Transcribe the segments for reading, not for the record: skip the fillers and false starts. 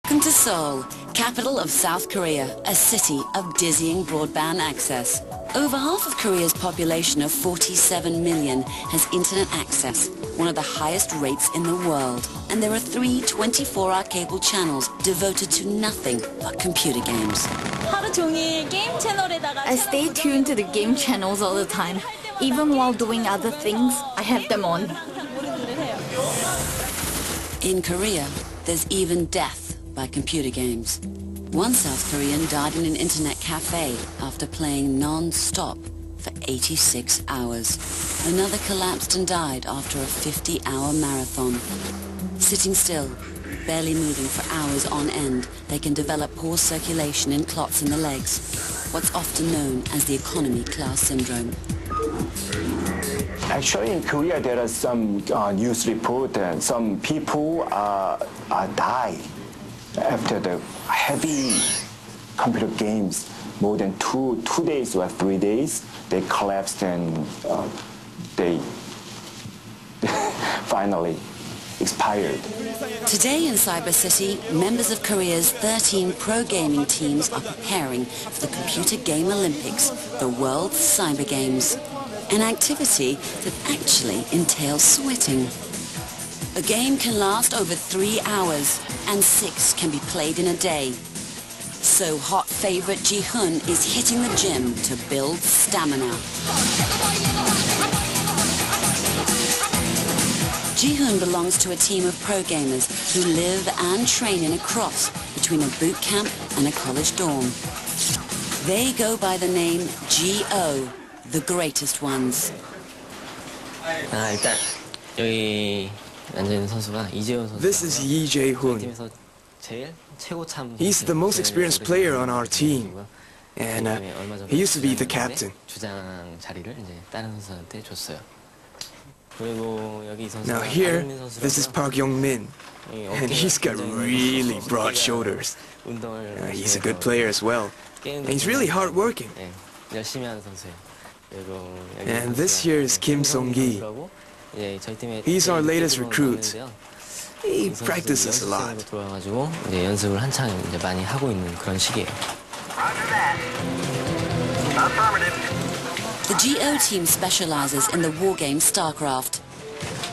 Welcome to Seoul, capital of South Korea, a city of dizzying broadband access. Over half of Korea's population of 47 million has internet access, one of the highest rates in the world. And there are 3 24-hour cable channels devoted to nothing but computer games. I stay tuned to the game channels all the time. Even while doing other things, I have them on. In Korea, there's even death by computer games. One South Korean died in an internet cafe after playing non-stop for 86 hours. Another collapsed and died after a 50-hour marathon. Sitting still, barely moving for hours on end, they can develop poor circulation and clots in the legs, what's often known as the economy class syndrome. Actually, in Korea, there are some news report that some people die after the heavy computer games. More than two days or 3 days, they collapsed and they finally expired. Today in Cyber City, members of Korea's 13 pro gaming teams are preparing for the Computer Game Olympics, the world's cyber games. An activity that actually entails sweating. A game can last over 3 hours, and 6 can be played in a day. So hot favorite Ji-hoon is hitting the gym to build stamina. Ji-hoon belongs to a team of pro gamers who live and train in a cross between a boot camp and a college dorm. They go by the name G.O., the greatest ones. This is Yi Jae-hoon. He's the most experienced player on our team, and he used to be the captain. Now here, this is Park Young-min, and he's got really broad shoulders. He's a good player as well, and he's really hard-working. And this here is Kim Song-gi. He's our latest recruit. He practices a lot. The GO team specializes in the wargame StarCraft.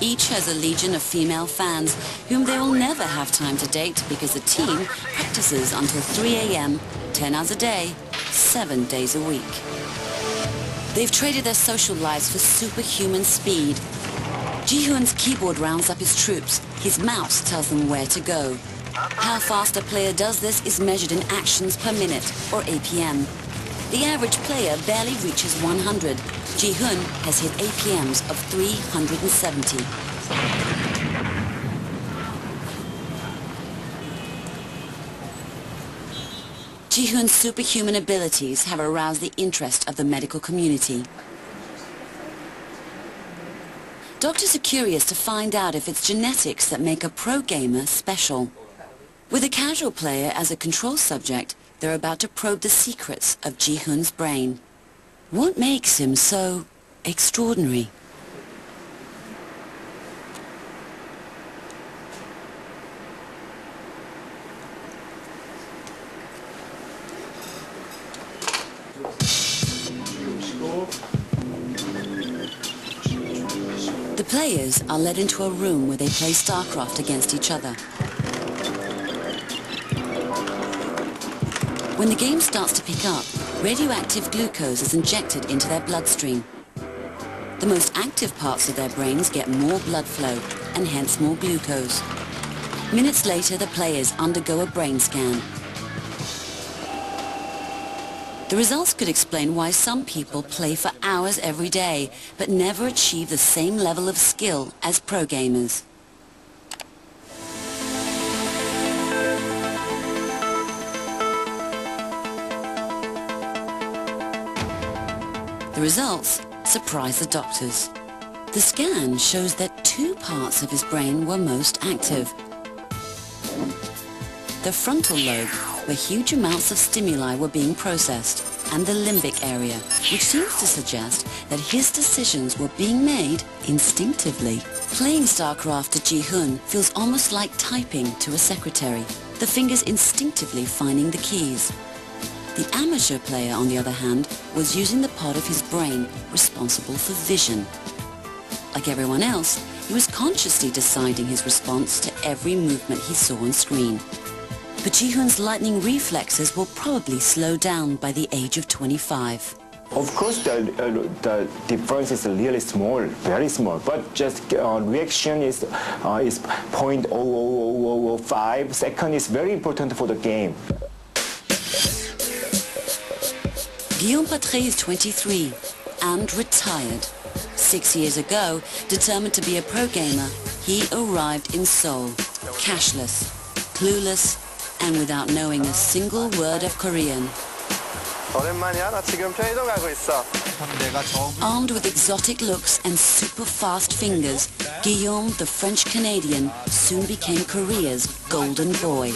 Each has a legion of female fans whom they will never have time to date because the team practices until 3 a.m., 10 hours a day, 7 days a week. They've traded their social lives for superhuman speed. Ji-hoon's keyboard rounds up his troops. His mouse tells them where to go. How fast a player does this is measured in actions per minute, or APM. The average player barely reaches 100. Ji-hoon has hit APMs of 370. Ji-hoon's superhuman abilities have aroused the interest of the medical community. Doctors are curious to find out if it's genetics that make a pro gamer special. With a casual player as a control subject, they're about to probe the secrets of Ji-hoon's brain. What makes him so extraordinary? The players are led into a room where they play StarCraft against each other. When the game starts to pick up, radioactive glucose is injected into their bloodstream. The most active parts of their brains get more blood flow and hence more glucose. Minutes later, the players undergo a brain scan. The results could explain why some people play for hours every day, but never achieve the same level of skill as pro gamers. The results surprise the doctors. The scan shows that 2 parts of his brain were most active. The frontal lobe, where huge amounts of stimuli were being processed, and the limbic area, which seems to suggest that his decisions were being made instinctively. Playing StarCraft to Ji-hoon feels almost like typing to a secretary. the fingers instinctively finding the keys. The amateur player, on the other hand, was using the part of his brain responsible for vision. Like everyone else, he was consciously deciding his response to every movement he saw on screen. But Ji-hoon's lightning reflexes will probably slow down by the age of 25. Of course, the difference is really small, very small. But just reaction is 0.00005 second is very important for the game. Guillaume Patré is 23 and retired. 6 years ago, determined to be a pro gamer, he arrived in Seoul, cashless, clueless, and without knowing a single word of Korean. 오랜만이야. 나 지금 편의점 가고 있어. Armed with exotic looks and super fast fingers, Guillaume, the French-Canadian, soon became Korea's golden boy.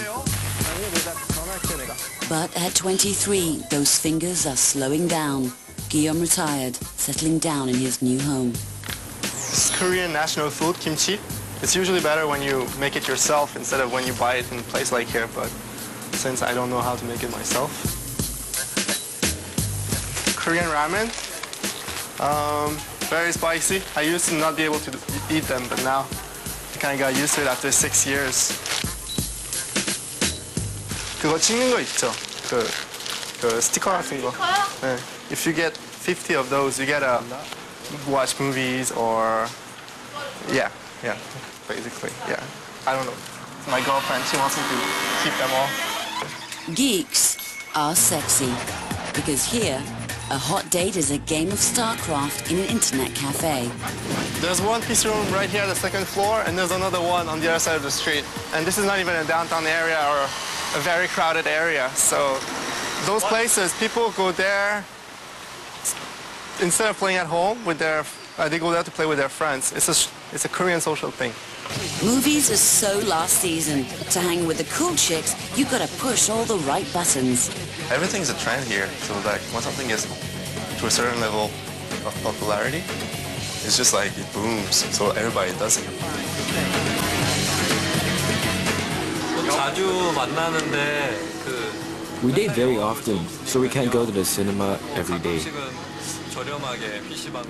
But at 23, those fingers are slowing down. Guillaume retired, settling down in his new home. This is Korean national food, kimchi. It's usually better when you make it yourself instead of when you buy it in a place like here, but since I don't know how to make it myself. Korean ramen, very spicy. I used to not be able to eat them, but now I kind of got used to it after 6 years. 그거 찍는 거 있죠? 그 스티커 같은 거. 네. If you get 50 of those, you get to watch movies or basically, yeah. I don't know. My girlfriend, she wants me to keep them all. Geeks are sexy, because here, a hot date is a game of StarCraft in an internet cafe. There's one PC room right here on the second floor, and there's another one on the other side of the street. And this is not even a downtown area or a very crowded area. So those places, people go there instead of playing at home with their, they go there to play with their friends. It's a Korean social thing. Movies are so last season. To hang with the cool chicks, you gotta push all the right buttons. Everything's a trend here. So like when something is to a certain level of popularity, it's just like it booms. So everybody does it. 자주 만나는데 We date very often, so we can't go to the cinema every day. 저렴하게 PC방